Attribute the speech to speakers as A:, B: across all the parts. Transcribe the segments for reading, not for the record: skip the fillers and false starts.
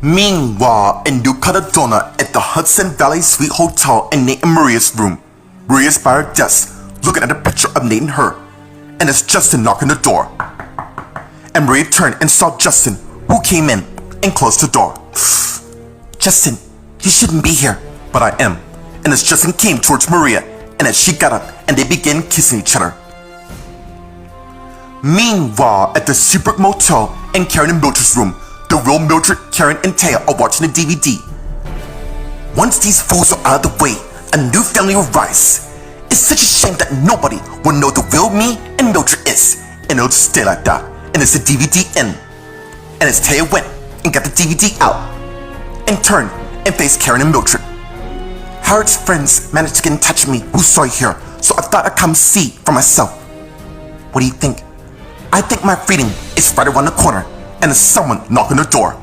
A: Meanwhile, in New Caledonia at the Hudson Valley Suite Hotel in Nate and Maria's room, Maria's by her desk, looking at a picture of Nate and her, and it's Justin knocking the door. And Maria turned and saw Justin, who came in and closed the door. Justin, you shouldn't be here. But I am. And as Justin came towards Maria, and as she got up, and they began kissing each other. Meanwhile, at the Seabrook Motel in Karen and Mildred's room, the real Mildred, Karen, and Taya are watching the DVD. Once these fools are out of the way, a new family will rise. It's such a shame that nobody will know the real me and Mildred is, and it'll just stay like that. And it's the DVD in. And as Taya went and got the DVD out, and turned and faced Karen and Mildred. Howard's friends managed to get in touch with me who saw you here, so I thought I'd come see for myself. What do you think? I think my freedom is right around the corner, and there's someone knocking the door.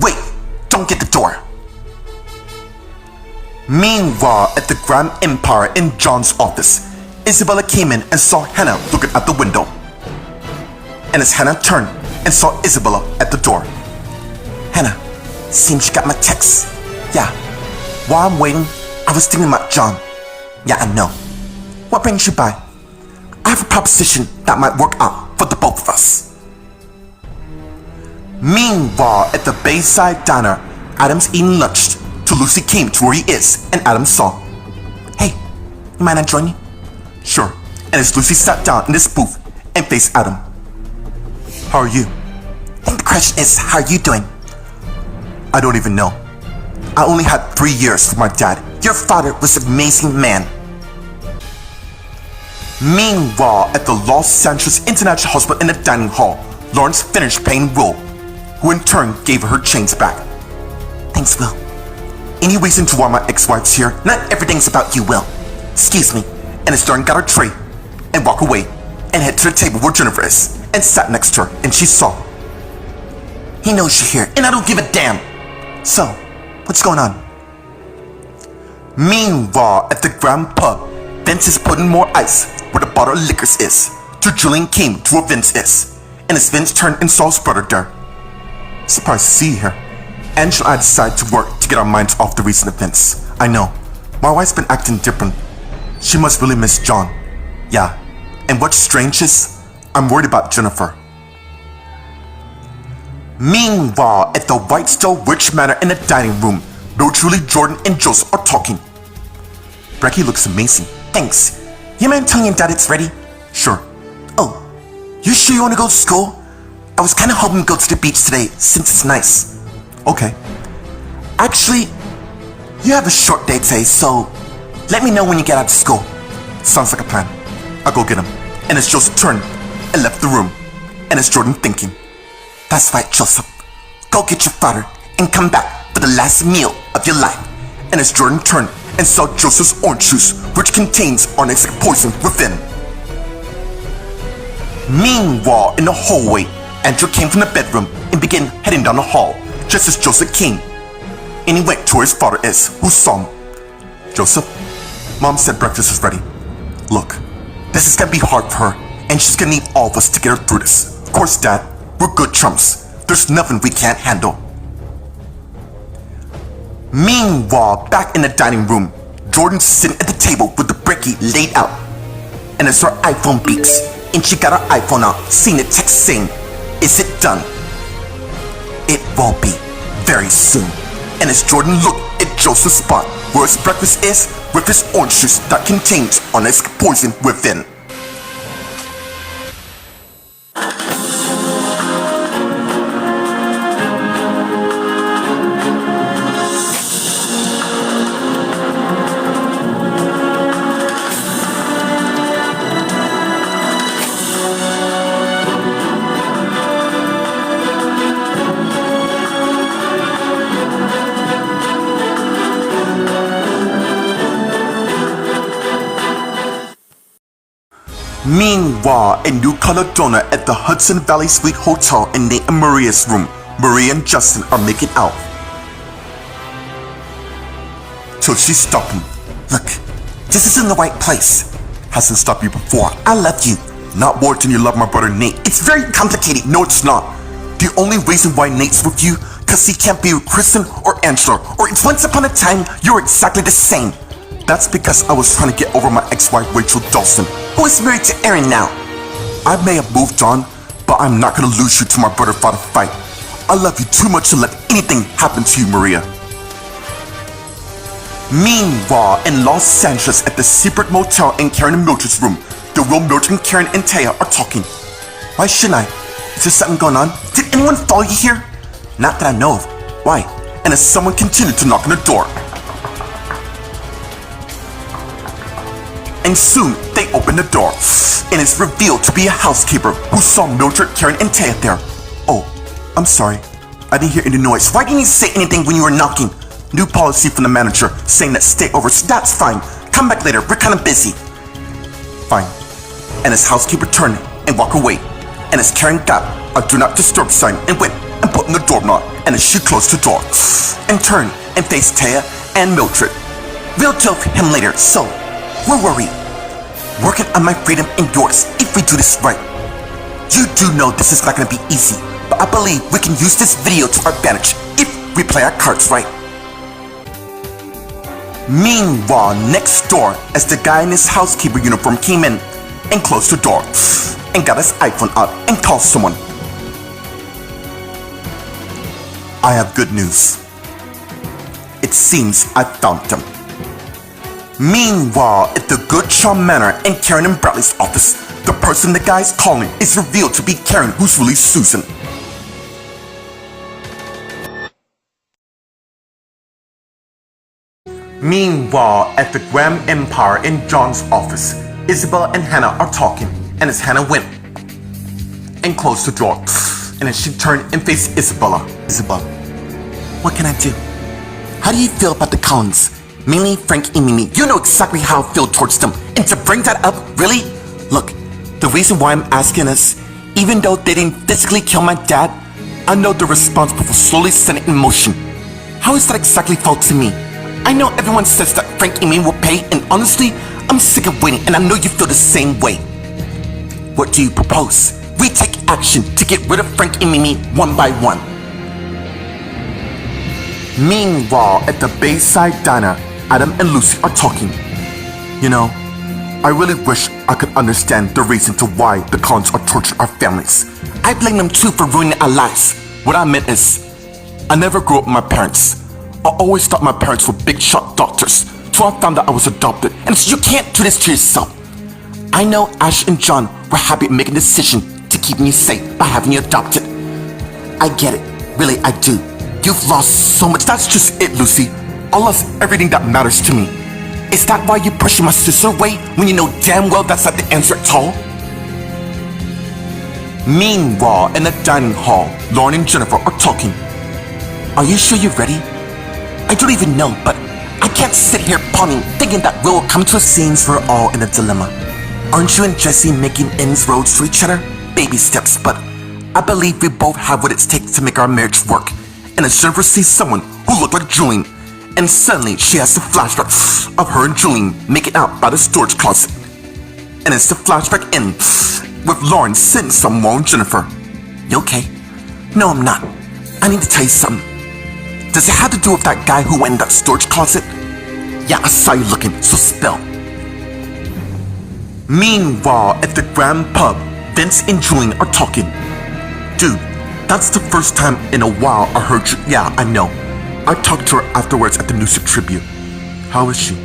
A: Wait, don't get the door. Meanwhile, at the Grand Empire in John's office, Isabella came in and saw Hannah looking out the window. And as Hannah turned and saw Isabella at the door. Hannah, seems you got my text. Yeah. While I'm waiting, I was thinking about John. Yeah, I know. What brings you by? I have a proposition that might work out for the both of us. Meanwhile, at the Bayside Diner, Adam's eating lunch till Lucy came to where he is, and Adam saw. Hey, you mind I join you? Sure. And as Lucy sat down in this booth and faced Adam. How are you? I think the question is, how are you doing? I don't even know. I only had 3 years with my dad. Your father was an amazing man. Meanwhile, at the Los Angeles International Hospital in the dining hall, Lawrence finished paying Will, who in turn gave her chains back. Thanks, Will. Any reason to why my ex-wife's here? Not everything's about you, Will. Excuse me. And as Lauren got her tray and walked away and head to the table where Jennifer is and sat next to her, and she saw. He knows you're here, and I don't give a damn. So, what's going on? Meanwhile, at the Grand Pub, Vince is putting more ice where the bottle of liquors is, till Julian came to where Vince is, and as Vince turned and saw his brother there. Surprised to see you here. Angela and I decided to work to get our minds off the recent events. I know, my wife's been acting different. She must really miss John. Yeah, and what's strange is, I'm worried about Jennifer. Meanwhile, at the Whitestone Rich Manor in the dining room, Julie, Jordan, and Joseph are talking. Brecky looks amazing. Thanks. You mind telling your dad it's ready? Sure. Oh, you sure you want to go to school? I was kind of hoping to go to the beach today since it's nice. Okay. Actually, you have a short day today, so let me know when you get out of school. Sounds like a plan. I'll go get him. And as Joseph turned and left the room, and as Jordan thinking, that's right, Joseph. Go get your father and come back for the last meal of your life. And as Jordan turned and saw Joseph's orange juice, which contains arsenic poison within. Meanwhile, in the hallway, Andrew came from the bedroom and began heading down the hall, just as Joseph came. And he went to where his father is, who saw him. Joseph, Mom said breakfast is ready. Look, this is gonna be hard for her, and she's gonna need all of us to get her through this. Of course, Dad, we're good chumps. There's nothing we can't handle. Meanwhile, back in the dining room, Jordan's sitting at the table with the brekkie laid out. And as her iPhone beeps, and she got her iPhone out, seeing the text saying, "Is it done?" It will be, very soon. And as Jordan looked at Joseph's spot, where his breakfast is, with his orange juice that contains arsenic poison within. Meanwhile, in New Caledonia at the Hudson Valley Suite Hotel in Nate and Maria's room, Maria and Justin are making out. Till she stopped him. Look, this isn't the right place. Hasn't stopped you before. I love you. Not more than you love my brother Nate. It's very complicated. No, it's not. The only reason why Nate's with you, cause he can't be with Kristen or Angela, or it's once upon a time you were exactly the same. That's because I was trying to get over my ex-wife Rachel Dawson, who is married to Aaron now. I may have moved on, but I'm not gonna lose you to my brother-father fight. I love you too much to let anything happen to you, Maria. Meanwhile, in Los Angeles at the secret motel in Karen and Mildred's room, the real Mildred, Karen, and Taya are talking. Why shouldn't I? Is there something going on? Did anyone follow you here? Not that I know of. Why? And as someone continued to knock on the door. And soon, they open the door, and it's revealed to be a housekeeper who saw Mildred, Karen, and Taya there. Oh, I'm sorry. I didn't hear any noise. Why didn't you say anything when you were knocking? New policy from the manager saying that stay over, so that's fine. Come back later, we're kind of busy. Fine. And his housekeeper turned and walked away. And as Karen got a do not disturb sign and went and put in the doorknob, and as she closed the door and turned and faced Taya and Mildred. We'll deal with him later, so we're worried. Working on my freedom and yours if we do this right. You do know this is not going to be easy, but I believe we can use this video to our advantage if we play our cards right. Meanwhile, next door, as the guy in his housekeeper uniform came in and closed the door and got his iPhone out and called someone. I have good news. It seems I found them. Meanwhile, at the Good Charm Manor in Karen and Bradley's office, the person the guy's calling is revealed to be Karen, who's really Susan. Meanwhile, at the Grand Empire in John's office, Isabella and Hannah are talking, and as Hannah went and closed the door, and as she turned and faced Isabella. Isabella, what can I do? How do you feel about the Collins? Mainly Frank and Mimi. You know exactly how I feel towards them, and to bring that up, really? Look, the reason why I'm asking is, even though they didn't physically kill my dad, I know they're responsible for slowly setting it in motion. How is that exactly fault to me? I know everyone says that Frank and Mimi will pay, and honestly, I'm sick of waiting, and I know you feel the same way. What do you propose? We take action to get rid of Frank and Mimi one by one. Meanwhile, at the Bayside Diner, Adam and Lucy are talking. You know, I really wish I could understand the reason to why the Collins are torturing our families. I blame them too for ruining our lives. What I meant is, I never grew up with my parents. I always thought my parents were big shot doctors, till I found out I was adopted, and so you can't do this to yourself. I know Ash and John were happy making a decision to keep me safe by having you adopted. I get it, really I do. You've lost so much. That's just it, Lucy. I lost everything that matters to me. Is that why you're pushing my sister away when you know damn well that's not the answer at all? Meanwhile, in the dining hall, Lauren and Jennifer are talking. Are you sure you're ready? I don't even know, but I can't sit here pawning thinking that we'll come to a scenes. We're all in a dilemma. Aren't you and Jesse making inroads to each other? Baby steps, but I believe we both have what it takes to make our marriage work. And as Jennifer sees someone who looked like Julian, and suddenly she has the flashback of her and Julian making out by the storage closet. And it's the flashback in with Lauren sitting somewhere on Jennifer. You okay? No, I'm not. I need to tell you something. Does it have to do with that guy who went in that storage closet? Yeah, I saw you looking, so spill. Meanwhile, at the Grand Pub, Vince and Julian are talking. Dude, that's the first time in a while I heard you. Yeah, I know. I talked to her afterwards at the Newsweek Tribute. How is she?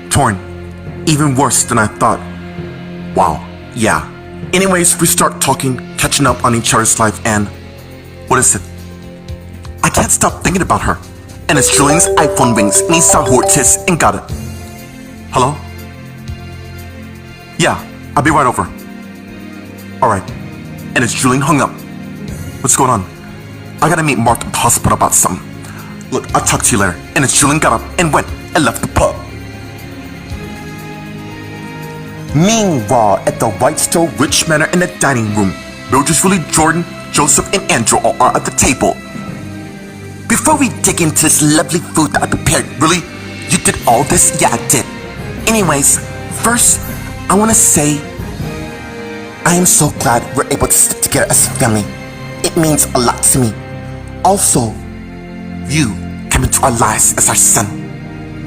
A: Torn. Even worse than I thought. Wow. Yeah. Anyways, we start talking, catching up on each other's life, and what is it? I can't stop thinking about her. And as Julian's iPhone rings, and he saw who it is and got it. Hello? Yeah, I'll be right over. Alright. And as Julian hung up, what's going on? I gotta meet Mark at the hospital about something. Look, I'll talk to you later. And as Julian got up and went and left the pub. Meanwhile, at the Whitestone Rich Manor in the dining room, Mildred, Willie, Jordan, Joseph, and Andrew are at the table. Before we dig into this lovely food that I prepared, really? You did all this? Yeah, I did. Anyways, first, I want to say I am so glad we're able to stick together as a family. it means a lot to me. Also, you came into our lives as our son.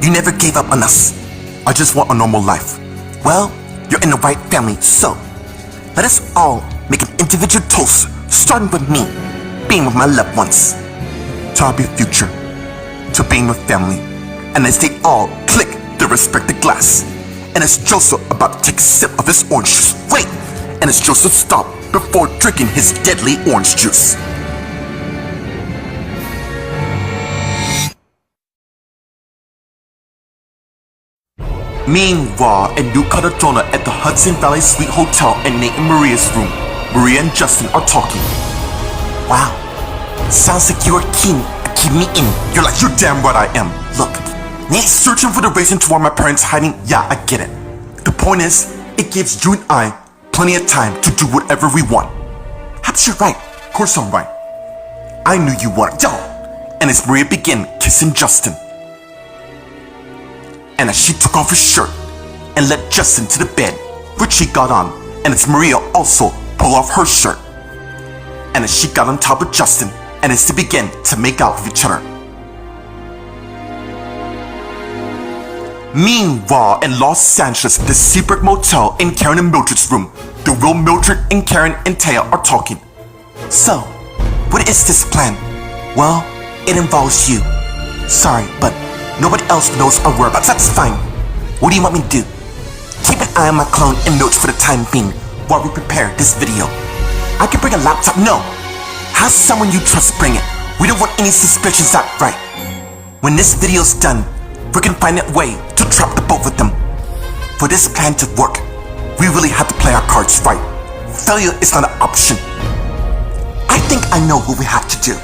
A: You never gave up on us. I just want a normal life. Well, you're in the right family, so let us all make an individual toast, starting with me, being with my loved ones, to our future, to being with family. And as they all click their respective glass, and as Joseph about to take a sip of his orange juice, wait! And as Joseph stopped before drinking his deadly orange juice. Meanwhile, in New Caledonia at the Hudson Valley Suite Hotel in Nate and Maria's room, Maria and Justin are talking. Wow, sounds like you're keen to keep me in. You're damn right I am. Look, Nate's searching for the reason to why my parents hiding. Yeah, I get it. The point is, it gives you and I plenty of time to do whatever we want. Perhaps you're right. Of course I'm right. I knew you wanted. Yo! And as Maria began kissing Justin, and as she took off her shirt and led Justin to the bed, which she got on, and as Maria also pulled off her shirt, and as she got on top of Justin, and as they began to make out with each other. Meanwhile, in Los Angeles, the Seabrook Motel in Karen and Mildred's room, the real Mildred and Karen and Taya are talking. So, what is this plan? Well, it involves you. Sorry, but nobody else knows our whereabouts. That's fine. What do you want me to do? Keep an eye on my clone and notes for the time being while we prepare this video. I can bring a laptop. No. Have someone you trust bring it. We don't want any suspicions out, right? When this video's done, we can find a way to trap the both of them. For this plan to work, we really have to play our cards right. Failure is not an option. I think I know what we have to do.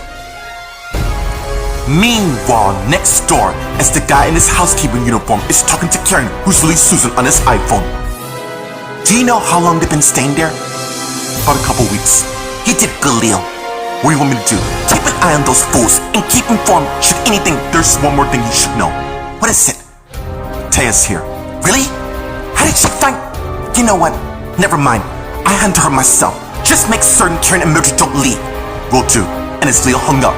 A: Meanwhile, next door, as the guy in his housekeeping uniform is talking to Karen, who's really Susan on his iPhone. Do you know how long they've been staying there? About a couple weeks. You did good, Leo. What do you want me to do? Keep an eye on those fools and keep informed should anything. There's one more thing you should know. What is it? Taya's here. Really? How did she find? You know what? Never mind. I handle her myself. Just make certain Karen and Mildred don't leave. Will do. And as Leo hung up,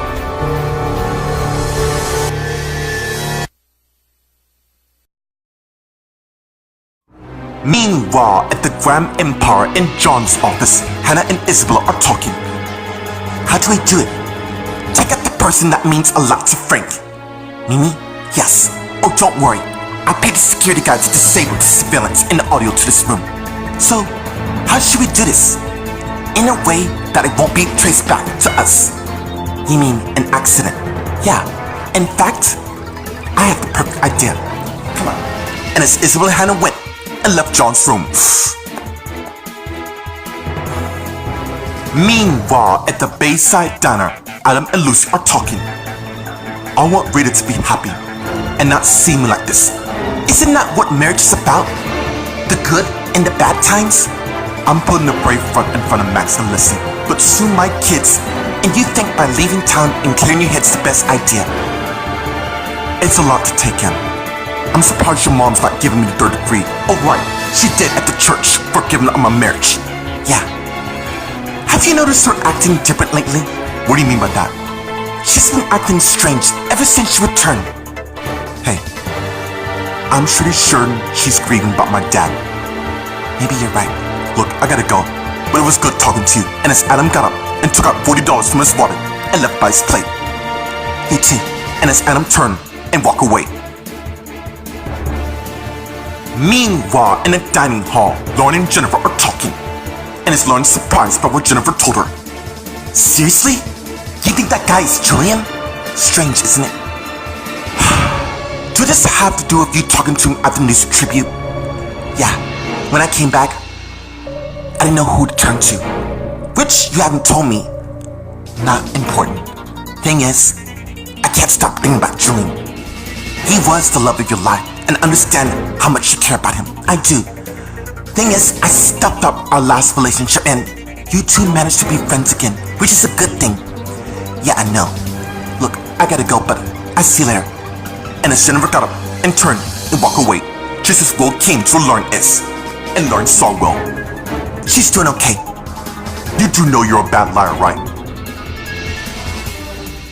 A: meanwhile, at the Grand Empire in John's office, Hannah and Isabella are talking. How do we do it? Take out the person that means a lot to Frank. Mimi? Yes. Oh, don't worry. I paid the security guard to disable the surveillance and the audio to this room. So, how should we do this? In a way that it won't be traced back to us. You mean an accident? Yeah. In fact, I have the perfect idea. Come on. And as Isabella and Hannah went and left John's room. Meanwhile, at the Bayside Diner, Adam and Lucy are talking. I want Rita to be happy and not see me like this. Isn't that what marriage is about? The good and the bad times? I'm putting the brave front in front of Max and Listen, but soon my kids, and you think by leaving town and clearing your head's the best idea? It's a lot to take in. I'm surprised your mom's not giving me the third degree. Oh right, she did at the church for giving up my marriage. Yeah. Have you noticed her acting different lately? What do you mean by that? She's been acting strange ever since she returned. Hey, I'm pretty sure she's grieving about my dad. Maybe you're right. Look, I gotta go. But it was good talking to you. And as Adam got up and took out $40 from his wallet and left by his plate. You too. And as Adam turned and walked away. Meanwhile, in the dining hall, Lauren and Jennifer are talking. And as Lauren surprised by what Jennifer told her. Seriously? You think that guy is Julian? Strange, isn't it? Do this have to do with you talking to him at the news tribute? Yeah, when I came back, I didn't know who to turn to. Which you haven't told me. Not important. Thing is, I can't stop thinking about Julian. He was the love of your life, and understand how much you care about him. I do. Thing is, I stopped up our last relationship and you two managed to be friends again, which is a good thing. Yeah, I know. Look, I gotta go, but I'll see you later. And as Jennifer got up and turned and walked away, just as Will came to where Lauren is. And Lauren saw Will. She's doing okay. You do know you're a bad liar, right?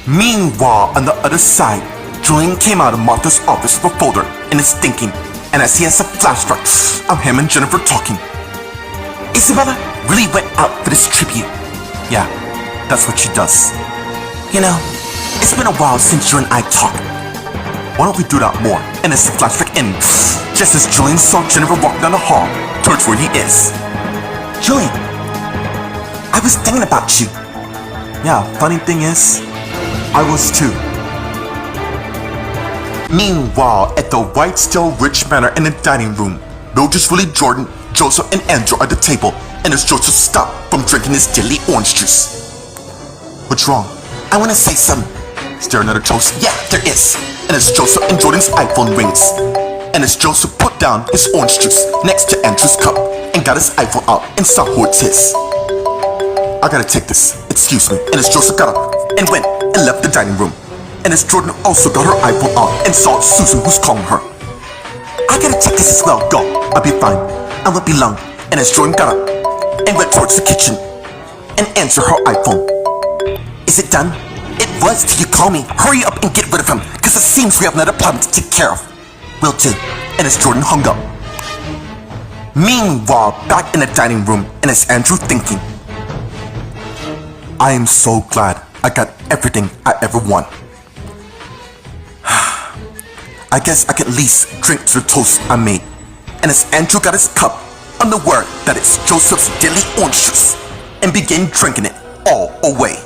A: Meanwhile, on the other side, Julian came out of Martha's office with a folder and is thinking, and as he has a flashback of him and Jennifer talking. Isabella really went out for this tribute. Yeah, that's what she does. You know, it's been a while since you and I talked. Why don't we do that more? And as the flashback ends, just as Julian saw Jennifer walk down the hall towards where he is. Julian, I was thinking about you. Yeah, funny thing is, I was too. Meanwhile, at the Whitestone Rich Manor in the dining room, Mildred, Willie, Jordan, Joseph, and Andrew are at the table, and as Joseph stopped from drinking his deadly orange juice. What's wrong? I want to say something. Is there another toast? Yeah, there is. And as Joseph and Jordan's iPhone rings, and as Joseph put down his orange juice next to Andrew's cup and got his iPhone out and saw who it's his. I gotta take this, excuse me. And as Joseph got up and went and left the dining room, and as Jordan also got her iPhone out and saw Susan who's calling her. I gotta take this as well, go, I'll be fine, I won't be long. And as Jordan got up and went towards the kitchen and answered her iPhone. Is it done? It was till you call me. Hurry up and get rid of him, cause it seems we have another problem to take care of. Will do. And as Jordan hung up. Meanwhile, back in the dining room, and as Andrew thinking, I am so glad I got everything I ever want. I guess I can at least drink to the toast I made. And as Andrew got his cup, unaware that it's Joseph's deadly orange juice, and began drinking it all away.